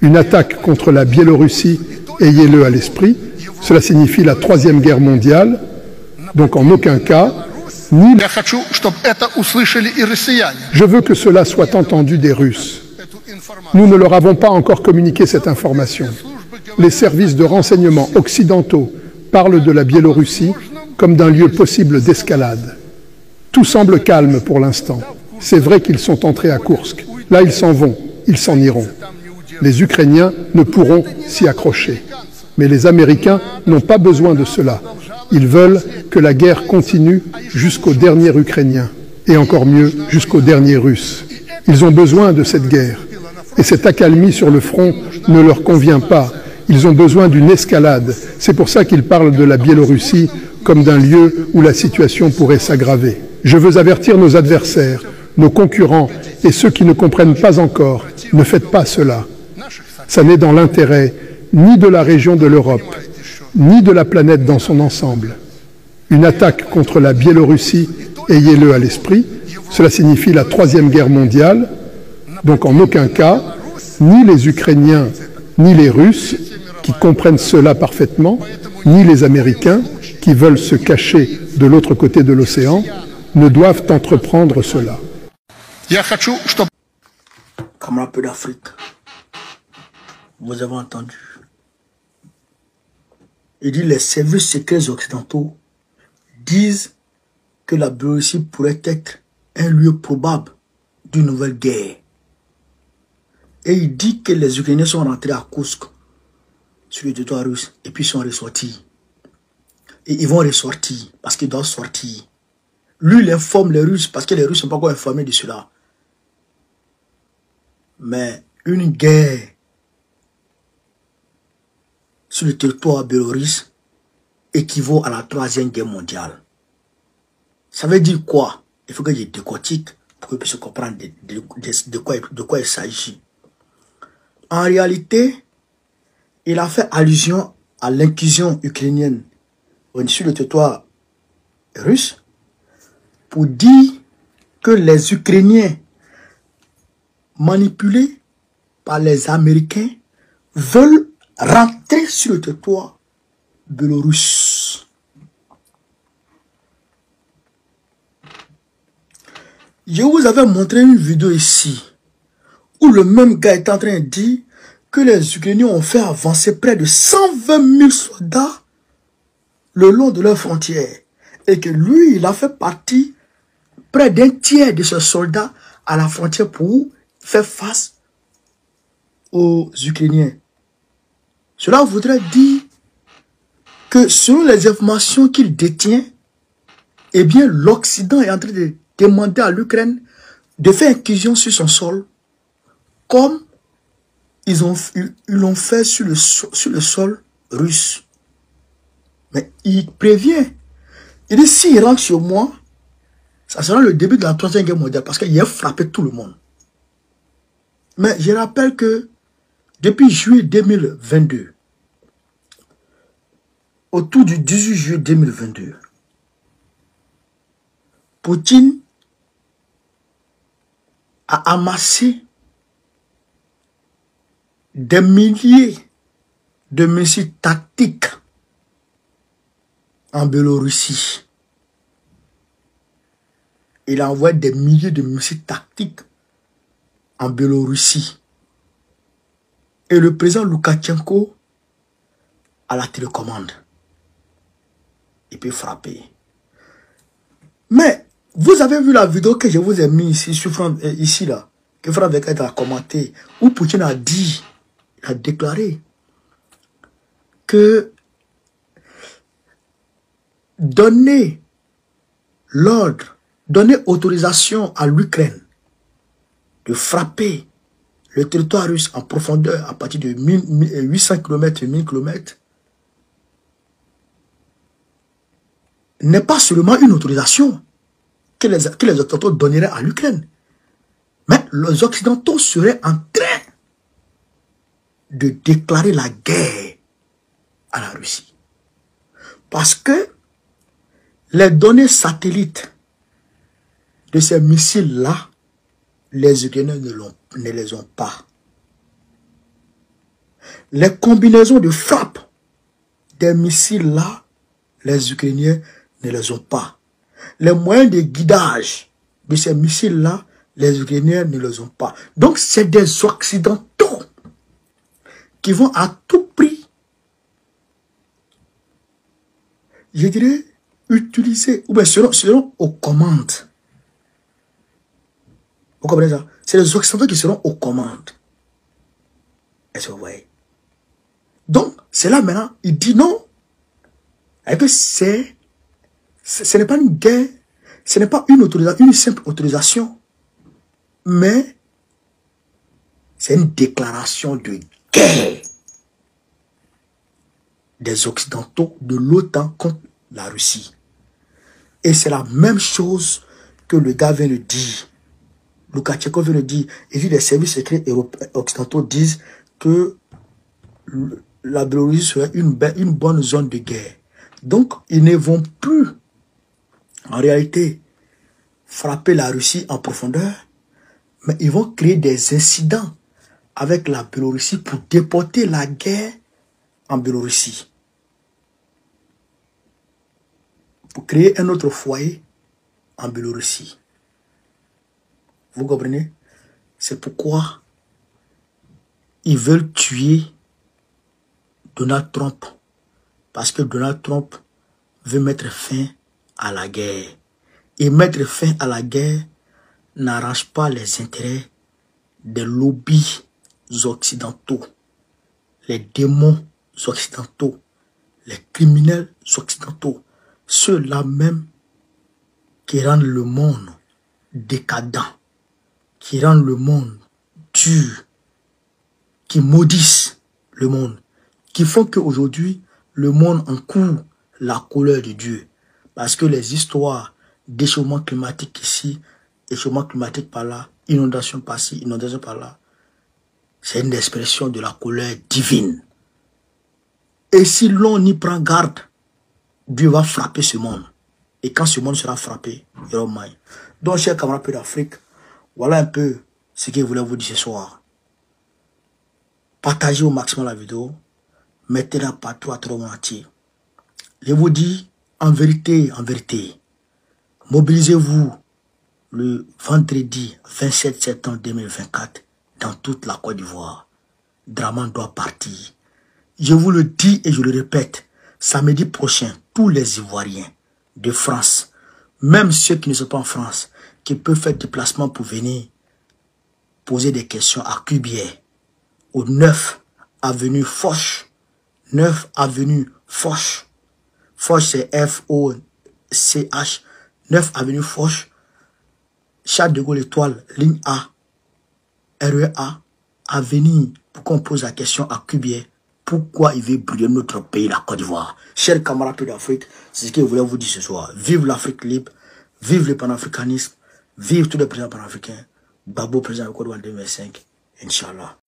Une attaque contre la Biélorussie, ayez-le à l'esprit, cela signifie la Troisième Guerre mondiale, donc en aucun cas, ni... Je veux que cela soit entendu des Russes. Nous ne leur avons pas encore communiqué cette information. Les services de renseignement occidentaux parlent de la Biélorussie comme d'un lieu possible d'escalade. Tout semble calme pour l'instant. C'est vrai qu'ils sont entrés à Koursk. Là, ils s'en vont, ils s'en iront. Les Ukrainiens ne pourront s'y accrocher. Mais les Américains n'ont pas besoin de cela. Ils veulent que la guerre continue jusqu'au dernier Ukrainien, et encore mieux, jusqu'au dernier Russe. Ils ont besoin de cette guerre. Et cette accalmie sur le front ne leur convient pas. Ils ont besoin d'une escalade. C'est pour ça qu'ils parlent de la Biélorussie comme d'un lieu où la situation pourrait s'aggraver. Je veux avertir nos adversaires, nos concurrents et ceux qui ne comprennent pas encore. Ne faites pas cela. Ça n'est dans l'intérêt ni de la région de l'Europe, ni de la planète dans son ensemble. Une attaque contre la Biélorussie, ayez-le à l'esprit, cela signifie la Troisième Guerre mondiale, donc en aucun cas, ni les Ukrainiens, ni les Russes, qui comprennent cela parfaitement, ni les Américains, qui veulent se cacher de l'autre côté de l'océan, ne doivent entreprendre cela. Camarades peu d'Afrique, vous avez entendu. Il dit les services secrets occidentaux disent que la Biélorussie pourrait être un lieu probable d'une nouvelle guerre. Et il dit que les Ukrainiens sont rentrés à Koursk sur le territoire russe et puis sont ressortis. Et ils vont ressortir parce qu'ils doivent sortir. Lui, il informe les Russes parce que les Russes ne sont pas encore informés de cela. Mais une guerre sur le territoire biélorusse équivaut à la Troisième Guerre mondiale. Ça veut dire quoi? Il faut que je décortique pour que je puisse comprendre de quoi il s'agit. En réalité, il a fait allusion à l'incursion ukrainienne sur le territoire russe pour dire que les Ukrainiens manipulés par les Américains veulent rentrer sur le territoire biélorusse. Je vous avais montré une vidéo ici où le même gars est en train de dire que les Ukrainiens ont fait avancer près de 120 000 soldats le long de leurs frontières et que lui, il a fait partie près d'un tiers de ces soldats à la frontière pour faire face aux Ukrainiens. Cela voudrait dire que selon les informations qu'il détient, eh bien l'Occident est en train de demander à l'Ukraine de faire incursion sur son sol, comme ils l'ont fait sur le sol russe. Mais il prévient. Il dit, s'il rentre sur moi, ça sera le début de la Troisième Guerre mondiale, parce qu'il a frappé tout le monde. Mais je rappelle que depuis juillet 2022, autour du 18 juillet 2022, Poutine a amassé des milliers de missiles tactiques en Biélorussie. Il a envoyé des milliers de missiles tactiques en Biélorussie. Et le président Loukachenko a la télécommande. Il peut frapper. Mais vous avez vu la vidéo que je vous ai mise ici, ici là, que Franck Vekait a commenté, où Poutine a dit, il a déclaré que donner l'ordre, donner autorisation à l'Ukraine de frapper le territoire russe en profondeur à partir de 800 km et 1000 km n'est pas seulement une autorisation que les Occidentaux donneraient à l'Ukraine, mais les Occidentaux seraient en train de déclarer la guerre à la Russie. Parce que les données satellites de ces missiles-là, les Ukrainiens ne les ont pas. Les combinaisons de frappe des missiles là, les Ukrainiens ne les ont pas. Les moyens de guidage de ces missiles là, les Ukrainiens ne les ont pas. Donc c'est des Occidentaux qui vont à tout prix, je dirais, utiliser, ou bien seront aux commandes. Vous comprenez ça? C'est les Occidentaux qui seront aux commandes. Est-ce que vous voyez? Donc, c'est là maintenant, il dit non. Et que ce n'est pas une guerre, ce n'est pas une simple autorisation, mais c'est une déclaration de guerre des Occidentaux de l'OTAN contre la Russie. Et c'est la même chose que le gars vient de dire. Loukachenko vient de dire, et puis les services secrets occidentaux disent que la Biélorussie serait une bonne zone de guerre. Donc, ils ne vont plus, en réalité, frapper la Russie en profondeur, mais ils vont créer des incidents avec la Biélorussie pour déporter la guerre en Biélorussie. Pour créer un autre foyer en Biélorussie. Vous comprenez? C'est pourquoi ils veulent tuer Donald Trump. Parce que Donald Trump veut mettre fin à la guerre. Et mettre fin à la guerre n'arrange pas les intérêts des lobbies occidentaux, les démons occidentaux, les criminels occidentaux, ceux-là même qui rendent le monde décadent, qui rendent le monde dur, qui maudissent le monde, qui font qu'aujourd'hui, le monde encourt la colère de Dieu. Parce que les histoires d'échauffement climatique ici, échauffement climatique par là, inondation par-ci, inondation par-là, c'est une expression de la colère divine. Et si l'on y prend garde, Dieu va frapper ce monde. Et quand ce monde sera frappé, il y aura moyen. Donc, chers camarades d'Afrique, voilà un peu ce que je voulais vous dire ce soir. Partagez au maximum la vidéo. Mettez-la partout à tout le monde entier. Je vous dis, en vérité, mobilisez-vous le vendredi 27 septembre 2024 dans toute la Côte d'Ivoire. Draman doit partir. Je vous le dis et je le répète, samedi prochain, tous les Ivoiriens de France, même ceux qui ne sont pas en France, qui peuvent faire déplacement pour venir poser des questions à Cubière, au 9 avenue Foch. 9 avenue Foch. Foch, c'est F-O-C-H. 9 avenue Foch. Charles de Gaulle Étoile, ligne A. REA. À venir pour qu'on pose la question à Cubière. Pourquoi il veut brûler notre pays, la Côte d'Ivoire? Chers camarades d'Afrique, c'est ce que je voulais vous dire ce soir. Vive l'Afrique libre. Vive le panafricanisme. Vive tous les présidents panafricains. Babo, président de Côte d'Ivoire 2025. Inch'Allah.